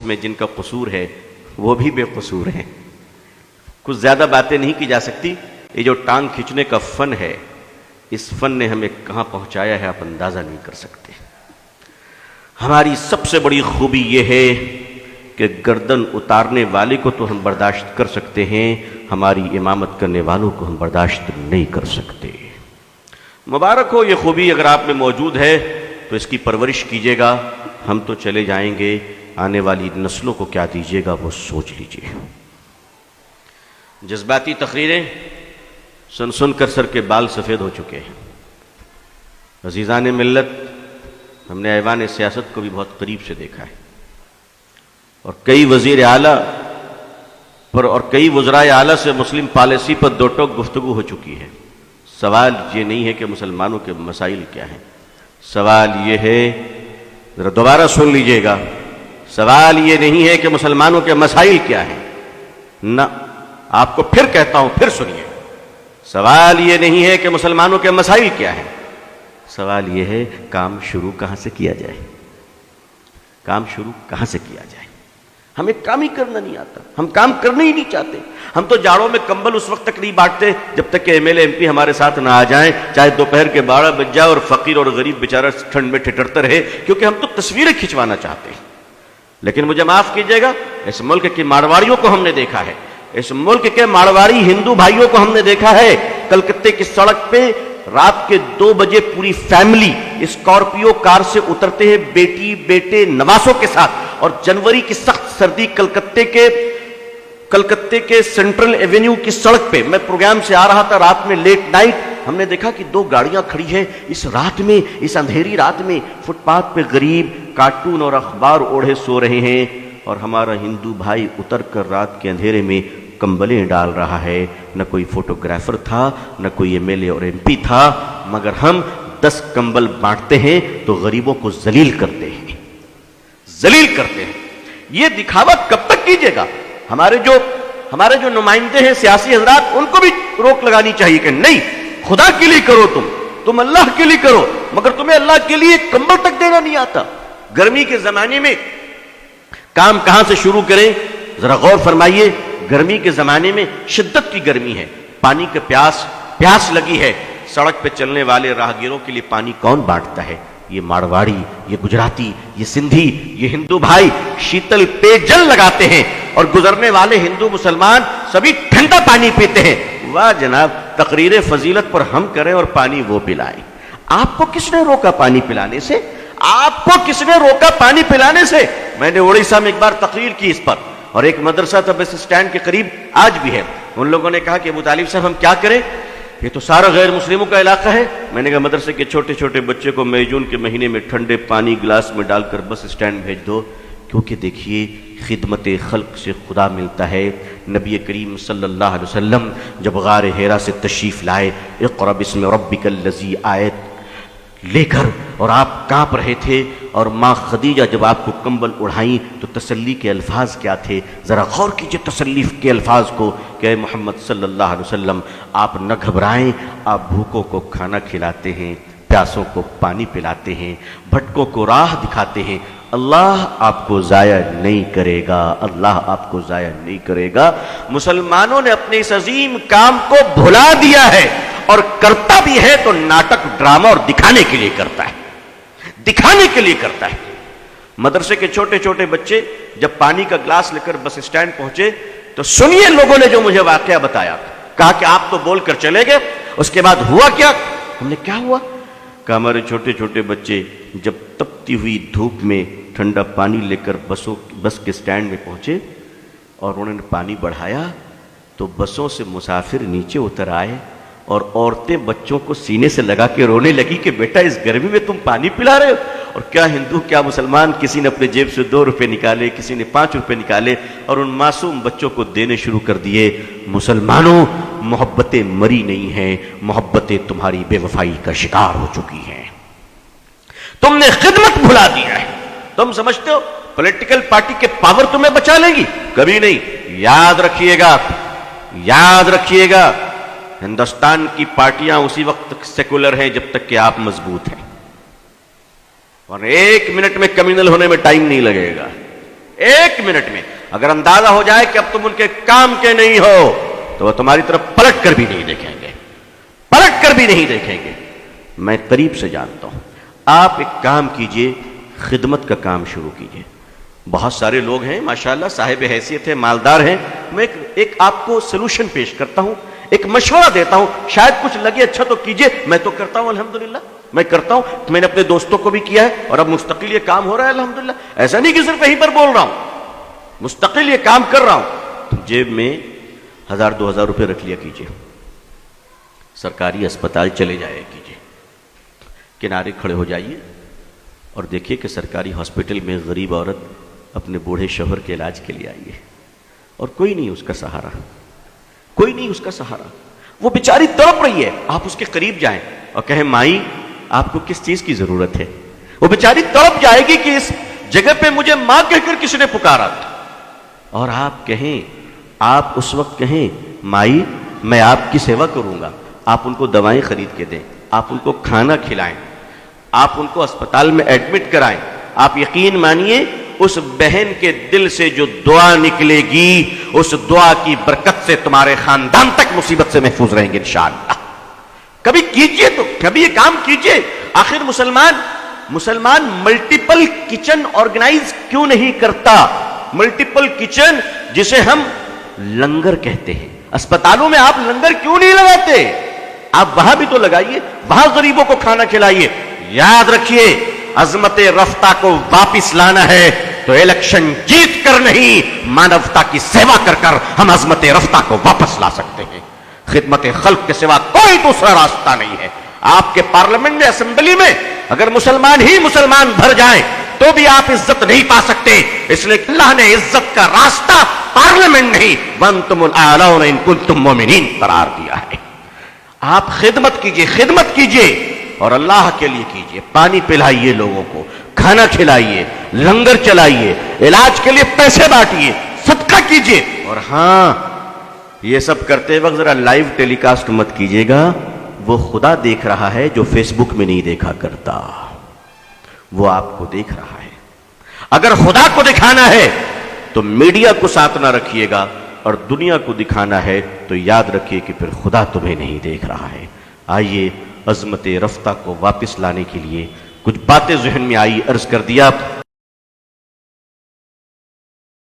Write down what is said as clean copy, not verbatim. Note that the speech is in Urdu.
میں جن کا قصور ہے وہ بھی بے قصور ہیں. کچھ زیادہ باتیں نہیں کی جا سکتی. یہ جو ٹانگ کھینچنے کا فن ہے، اس فن نے ہمیں کہاں پہنچایا ہے آپ اندازہ نہیں کر سکتے. ہماری سب سے بڑی خوبی یہ ہے کہ گردن اتارنے والے کو تو ہم برداشت کر سکتے ہیں، ہماری امامت کرنے والوں کو ہم برداشت نہیں کر سکتے. مبارک ہو یہ خوبی اگر آپ میں موجود ہے تو اس کی پرورش کیجیے گا. ہم تو چلے جائیں گے، آنے والی نسلوں کو کیا دیجیے گا وہ سوچ لیجیے. جذباتی تقریریں سن سن کر سر کے بال سفید ہو چکے ہیں. عزیزان ملت، ہم نے ایوان سیاست کو بھی بہت قریب سے دیکھا ہے، اور کئی وزیر اعلیٰ پر اور کئی وزرائے اعلیٰ سے مسلم پالیسی پر دو ٹوک گفتگو ہو چکی ہے. سوال یہ نہیں ہے کہ مسلمانوں کے مسائل کیا ہیں، سوال یہ ہے، ذرا دوبارہ سن لیجئے گا، سوال یہ نہیں ہے کہ مسلمانوں کے مسائل کیا ہیں. نہ، آپ کو پھر کہتا ہوں، پھر سنیے. سوال یہ نہیں ہے کہ مسلمانوں کے مسائل کیا ہیں، سوال یہ ہے کام شروع کہاں سے کیا جائے. کام شروع کہاں سے کیا جائے. ہمیں کام ہی کرنا نہیں آتا، ہم کام کرنا ہی نہیں چاہتے. ہم تو جاڑوں میں کمبل اس وقت تک نہیں بانٹتے جب تک کہ M L A M P ہمارے ساتھ نہ آ جائیں، چاہے دوپہر کے 12 بج جائے اور فقیر اور غریب بیچارہ ٹھنڈ میں ٹھٹرتا رہے، کیونکہ ہم تو تصویریں کھنچوانا چاہتے ہیں. لیکن مجھے معاف کیجیے گا، اس ملک کی مارواڑیوں کو ہم نے دیکھا ہے، اس ملک کے مارواڑی ہندو بھائیوں کو ہم نے دیکھا ہے. کلکتے کی سڑک پہ رات کے 2 بجے پوری فیملی اسکارپیو کار سے اترتے ہیں، بیٹی بیٹے نواسوں کے ساتھ. اور جنوری کی سخت سردی کلکتے کے سینٹرل ایونیو کی سڑک پہ، میں پروگرام سے آ رہا تھا رات میں لیٹ نائٹ، ہم نے دیکھا کہ 2 گاڑیاں کھڑی ہیں اس رات میں، اس اندھیری رات میں. فٹ پاتھ پہ غریب کارٹون اور اخبار اوڑھے سو رہے ہیں، اور ہمارا ہندو بھائی اتر کر رات کے اندھیرے میں کمبلیں ڈال رہا ہے. نہ کوئی فوٹوگرافر تھا، نہ کوئی ایم ایل اے اور ایم پی تھا، مگر ہم 10 کمبل بانٹتے ہیں تو غریبوں کو ذلیل کرتے ہیں، ذلیل کرتے ہیں. یہ دکھاوا کب تک کیجیے گا؟ ہمارے جو نمائندے ہیں سیاسی حضرات، ان کو بھی روک لگانی چاہیے کہ نہیں، خدا کے لیے کرو، تم اللہ کے لیے کرو، مگر تمہیں اللہ کے لیے کمبل تک دینا نہیں آتا. گرمی کے زمانے میں کام کہاں سے شروع کریں؟ ذرا غور فرمائیے. گرمی کے زمانے میں شدت کی گرمی ہے، پانی کا پیاس لگی ہے. سڑک پہ چلنے والے راہگیروں کے لیے پانی کون بانٹتا ہے؟ یہ مارواڑی، یہ گجراتی، یہ سندھی، یہ ہندو بھائی شیتل پے جل لگاتے ہیں، اور گزرنے والے ہندو مسلمان سبھی ٹھنڈا پانی پیتے ہیں. واہ جناب، تقریر فضیلت پر ہم کریں اور پانی وہ پلائیں. آپ کو کس نے روکا پانی پلانے سے؟ آپ کو کس نے روکا پانی پلانے سے؟ میں نے اڑیسہ میں ایک بار تقریر کی اس پر، اور ایک مدرسہ تھا بس اسٹینڈ کے قریب، آج بھی ہے. ان لوگوں نے کہا کہ ابو طالب صاحب ہم کیا کریں، یہ تو سارا غیر مسلموں کا علاقہ ہے. میں نے کہا مدرسے کے چھوٹے چھوٹے بچے کو مئی جون کے مہینے میں ٹھنڈے پانی گلاس میں ڈال کر بس اسٹینڈ بھیج دو، کیونکہ دیکھیے خدمت خلق سے خدا ملتا ہے. نبی کریم صلی اللہ علیہ وسلم جب غار حرا سے تشریف لائے، اقرأ بسم ربک الذی آیت لے کر، اور آپ کانپ رہے تھے، اور ماں خدیجہ جب آپ کو کمبل اڑھائیں تو تسلی کے الفاظ کیا تھے؟ ذرا غور کیجئے تسلی کے الفاظ کو کہ اے محمد صلی اللہ علیہ وسلم، آپ نہ گھبرائیں، آپ بھوکوں کو کھانا کھلاتے ہیں، پیاسوں کو پانی پلاتے ہیں، بھٹکوں کو راہ دکھاتے ہیں. اللہ آپ کو ضائع نہیں کرے گا، اللہ آپ کو ضائع نہیں کرے گا. مسلمانوں نے اپنے اس عظیم کام کو بھلا دیا ہے، اور کرتا بھی ہے تو ناٹک، ڈرامہ اور دکھانے کے لیے کرتا ہے، دکھانے کے لیے کرتا ہے. مدرسے کے چھوٹے چھوٹے بچے جب پانی کا گلاس لے کر بس اسٹینڈ پہنچے تو سنیے لوگوں نے جو مجھے واقعہ بتایا. کہا کہ آپ تو بول کر چلے گئے، اس کے بعد ہوا کیا؟ ہم نے کیا ہوا؟ کہ ہمارے چھوٹے چھوٹے بچے جب تپتی ہوئی دھوپ میں ٹھنڈا پانی لے کر بس کے اسٹینڈ میں پہنچے اور انہوں نے پانی بڑھایا تو بسوں سے مسافر نیچے اتر آئے، اور عورتیں بچوں کو سینے سے لگا کے رونے لگی کہ بیٹا اس گرمی میں تم پانی پلا رہے ہو. اور کیا ہندو کیا مسلمان، کسی نے اپنے جیب سے 2 روپے نکالے، کسی نے 5 روپے نکالے، اور ان معصوم بچوں کو دینے شروع کر دیے. مسلمانوں، محبتیں مری نہیں ہیں، محبتیں تمہاری بے وفائی کا شکار ہو چکی ہیں. تم نے خدمت بھلا دیا ہے. تم سمجھتے ہو پولیٹیکل پارٹی کے پاور تمہیں بچا لیں گی؟ کبھی نہیں. یاد رکھیے گا، یاد رکھیے گا، ہندوستان کی پارٹیاں اسی وقت سیکولر ہیں جب تک کہ آپ مضبوط ہیں، اور 1 منٹ میں کمیونل ہونے میں ٹائم نہیں لگے گا. 1 منٹ میں اگر اندازہ ہو جائے کہ اب تم ان کے کام کے نہیں ہو تو وہ تمہاری طرف پلٹ کر بھی نہیں دیکھیں گے، پلٹ کر بھی نہیں دیکھیں گے۔ میں قریب سے جانتا ہوں، آپ ایک کام کیجئے، خدمت کا کام شروع کیجئے۔ بہت سارے لوگ ہیں ماشاءاللہ، صاحب حیثیت ہیں، مالدار ہیں، میں ایک آپ کو سلوشن پیش کرتا ہوں، ایک مشورہ دیتا ہوں، شاید کچھ لگے اچھا تو کیجئے۔ میں تو کرتا ہوں الحمدللہ، میں کرتا ہوں، میں نے اپنے دوستوں کو بھی کیا ہے اور اب مستقل یہ کام ہو رہا ہے الحمدللہ۔ ایسا نہیں کہ صرف یہیں پر بول رہا ہوں، مستقل یہ کام کر رہا ہوں۔ جیب میں 1000-2000 روپے رکھ لیا کیجئے، سرکاری اسپتال چلے جایا کیجئے، کنارے کھڑے ہو جائیے اور دیکھیے کہ سرکاری ہاسپٹل میں غریب عورت اپنے بوڑھے شوہر کے علاج کے لیے آئی ہے اور کوئی نہیں اس کا سہارا، کوئی نہیں اس کا سہارا، وہ بیچاری تڑپ رہی ہے، آپ اس کے قریب جائیں اور کہیں مائی آپ کو کس چیز کی ضرورت ہے؟ وہ بیچاری تڑپ جائے گی کہ اس جگہ پہ مجھے ماں کہہ کر کس نے پکارا تھا، اور آپ کہیں، آپ اس وقت کہیں مائی میں آپ کی سیوا کروں گا، آپ ان کو دوائیں خرید کے دیں، آپ ان کو کھانا کھلائیں، آپ ان کو اسپتال میں ایڈمٹ کرائیں۔ آپ یقین مانیے اس بہن کے دل سے جو دعا نکلے گی، اس دعا کی برکت سے تمہارے خاندان تک مصیبت سے محفوظ رہیں گے انشاءاللہ۔ کبھی کیجئے تو کبھی یہ کام کیجئے۔ آخر مسلمان ملٹیپل کچن آرگنائز کیوں نہیں کرتا؟ ملٹیپل کچن جسے ہم لنگر کہتے ہیں، اسپتالوں میں آپ لنگر کیوں نہیں لگاتے؟ آپ وہاں بھی تو لگائیے، وہاں غریبوں کو کھانا کھلائیے۔ یاد رکھیے عظمت رفتہ کو واپس لانا ہے تو الیکشن جیت کر نہیں، مانوتا کی سیوا کر کر ہم عظمت رفتہ کو واپس لا سکتے ہیں۔ خدمت خلق کے سوا کوئی دوسرا راستہ نہیں ہے۔ آپ کے پارلیمنٹ میں، اسمبلی میں اگر مسلمان ہی مسلمان بھر جائیں تو بھی آپ عزت نہیں پا سکتے، اس لیے اللہ نے عزت کا راستہ پارلیمنٹ نہیں وَأَنْتُمُ الْأَعْلَوْنَ إِن كُنتُم مُؤْمِنِينَ قرار دیا ہے۔ آپ خدمت کیجئے، خدمت کیجئے اور اللہ کے لیے کیجئے۔ پانی پلائیے لوگوں کو، کھانا کھلائیے، لنگر چلائیے، علاج کے لیے پیسے بانٹیے، صدقہ کیجئے۔ اور ہاں، یہ سب کرتے وقت ذرا لائیو ٹیلی کاسٹ مت کیجئے گا، وہ خدا دیکھ رہا ہے جو فیس بک میں نہیں دیکھا کرتا، وہ آپ کو دیکھ رہا ہے۔ اگر خدا کو دکھانا ہے تو میڈیا کو ساتھ نہ رکھیے گا، اور دنیا کو دکھانا ہے تو یاد رکھیے کہ پھر خدا تمہیں نہیں دیکھ رہا ہے۔ آئیے عظمت رفتہ کو واپس لانے کے لیے کچھ باتیں ذہن میں آئی، عرض کر دیا۔